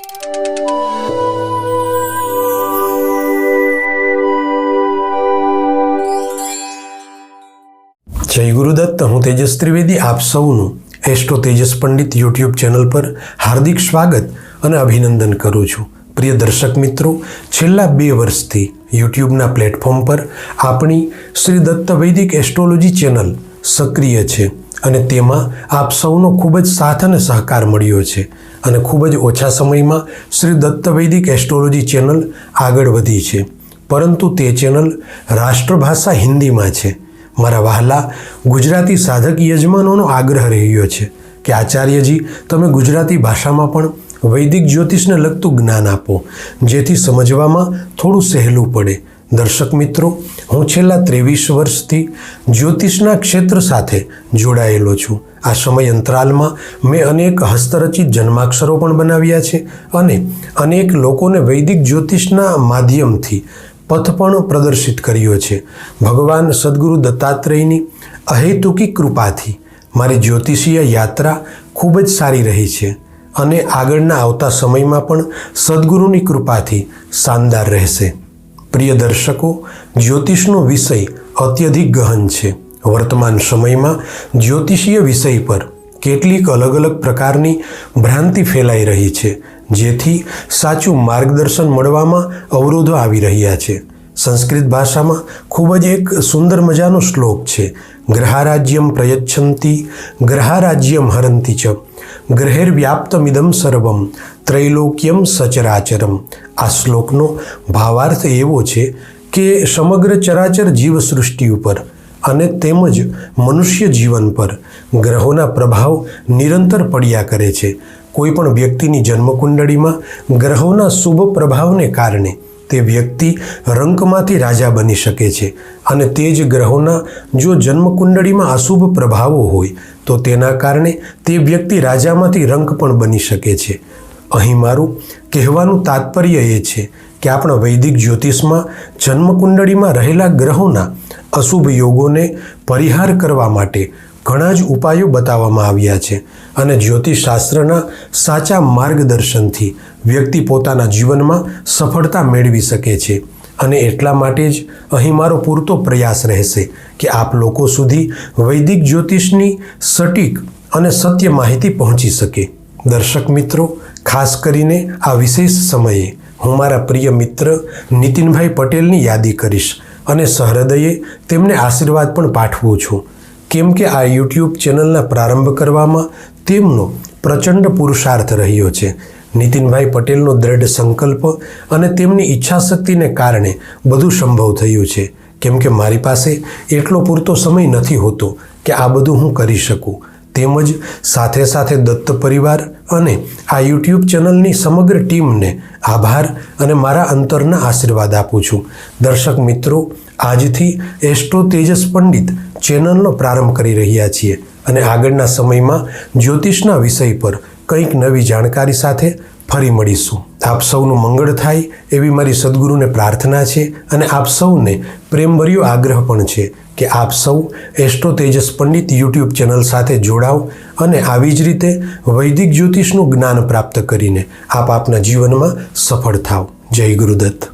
જય ગુરુદત્ત, હું તેજસ ત્રિવેદી આપ સૌનું astro Tejas Pandit YouTube channel પર હાર્દિક સ્વાગત અને અભિનંદન કરું છું. પ્રિય દર્શક મિત્રો, છેલ્લા 2 વર્ષથી યુટ્યુબના પ્લેટફોર્મ પર આપણી શ્રી દત્ત વૈદિક એસ્ટ્રોલોજી ચેનલ સક્રિય છે અને તેમાં આપ સૌનો ખૂબ જ સાથ અને સહકાર મળ્યો છે અને ખૂબ જ ઓછા સમયમાં શ્રી દત્ત વૈદિક એસ્ટ્રોલોજી ચેનલ આગળ વધી છે. પરંતુ તે ચેનલ રાષ્ટ્રભાષા હિન્દીમાં છે. મારા વહાલા ગુજરાતી સાધક યજમાનોનો આગ્રહ રહ્યો છે કે આચાર્યજી, તમે ગુજરાતી ભાષામાં પણ વૈદિક જ્યોતિષને લગતું જ્ઞાન આપો, જેથી સમજવામાં થોડું સહેલું પડે. દર્શક મિત્રો, હું છેલ્લા 23 વર્ષથી જ્યોતિષના ક્ષેત્ર સાથે જોડાયેલો છું. આ સમય અંતરાલમાં મેં અનેક હસ્તરચિત જન્માક્ષરો પણ બનાવ્યા છે અને અનેક લોકોને વૈદિક જ્યોતિષના માધ્યમથી પથ પણ પ્રદર્શિત કર્યો છે. ભગવાન સદગુરુ દત્તાત્રેયની અહેતુકી કૃપાથી મારી જ્યોતિષીય યાત્રા ખૂબ જ સારી રહી છે અને આગળના આવતા સમયમાં પણ સદગુરુની કૃપાથી શાનદાર રહેશે. પ્રિય દર્શકો, જ્યોતિષનો વિષય અત્યધિક ગહન છે. વર્તમાન સમયમાં જ્યોતિષીય વિષય પર કેટલીક અલગ અલગ પ્રકારની ભ્રાંતિ ફેલાઈ રહી છે, જેથી સાચું માર્ગદર્શન મળવામાં અવરોધો આવી રહ્યા છે. સંસ્કૃત ભાષામાં ખૂબ જ એક સુંદર મજાનો શ્લોક છે, ગ્રહારાજ્યમ પ્રયચ્છન્તિ ગ્રહારાજ્યમ હરંતિ ચ ગ્રહેર્વ્યાપ્તમિદમ સર્વમ ત્રૈલોક્યમ સચરાચરમ. આ શ્લોકનો ભાવાર્થ એવો છે કે સમગ્ર ચરાચર જીવસૃષ્ટિ ઉપર અને તેમજ મનુષ્ય જીવન પર ગ્રહોના પ્રભાવ નિરંતર પડ્યા કરે છે. કોઈ પણ વ્યક્તિની જન્મકુંડળીમાં ગ્રહોના શુભ પ્રભાવને કારણે તે વ્યક્તિ રંકમાંથી રાજા બની શકે છે અને તે જ ગ્રહોના જો જન્મકુંડળીમાં અશુભ પ્રભાવો હોય તો તેના કારણે તે વ્યક્તિ રાજામાંથી રંક પણ બની શકે છે. અહીં મારું કહેવાનું તાત્પર્ય એ છે કે આપણા વૈદિક જ્યોતિષમાં જન્મકુંડળીમાં રહેલા ગ્રહોના અશુભ યોગોને પરિહાર કરવા માટે ઘણા જ ઉપાયો બતાવવામાં આવ્યા છે અને જ્યોતિષશાસ્ત્રના સાચા માર્ગદર્શનથી વ્યક્તિ પોતાના જીવનમાં સફળતા મેળવી શકે છે. અને એટલા માટે જ અહીં મારો પૂરતો પ્રયાસ રહેશે કે આપ લોકો સુધી વૈદિક જ્યોતિષની સટીક અને સત્ય માહિતી પહોંચી શકે. દર્શક મિત્રો, ખાસ કરીને આ વિશેષ સમયે હું મારા પ્રિય મિત્ર નીતિનભાઈ પટેલની યાદી કરીશ અને સહૃદયે તેમને આશીર્વાદ પણ પાઠવું છું, કેમ કે આ યુટ્યુબ ચેનલના પ્રારંભ કરવામાં તેમનો પ્રચંડ પુરુષાર્થ રહ્યો છે. નીતિનભાઈ પટેલનો દ્રઢ સંકલ્પ અને તેમની ઈચ્છાશક્તિને કારણે બધું સંભવ થયું છે, કેમ કે મારી પાસે એટલો પૂરતો સમય નથી હોતો કે આ બધું હું કરી શકું. તેમજ સાથે સાથે દત્ત પરિવાર અને આ યુટ્યુબ ચેનલની સમગ્ર ટીમને આભાર અને મારા અંતરના આશીર્વાદ આપું છું. દર્શક મિત્રો, આજથી એસ્ટ્રો તેજસ પંડિત ચેનલનો પ્રારંભ કરી રહ્યા છીએ અને આગળના સમયમાં જ્યોતિષના વિષય પર કંઈક નવી જાણકારી સાથે ફરી મળીશું. આપ સૌનું મંગળ થાય એવી મારી સદગુરુને પ્રાર્થના છે અને આપ સૌને પ્રેમભર્યો આગ્રહ પણ છે કે આપ સૌ astro Tejas Pandit YouTube channel સાથે જોડાઓ અને આવી જ રીતે વૈદિક જ્યોતિષનું જ્ઞાન પ્રાપ્ત કરીને આપ આપના જીવનમાં સફળ થાવ. જય ગુરુદત્ત.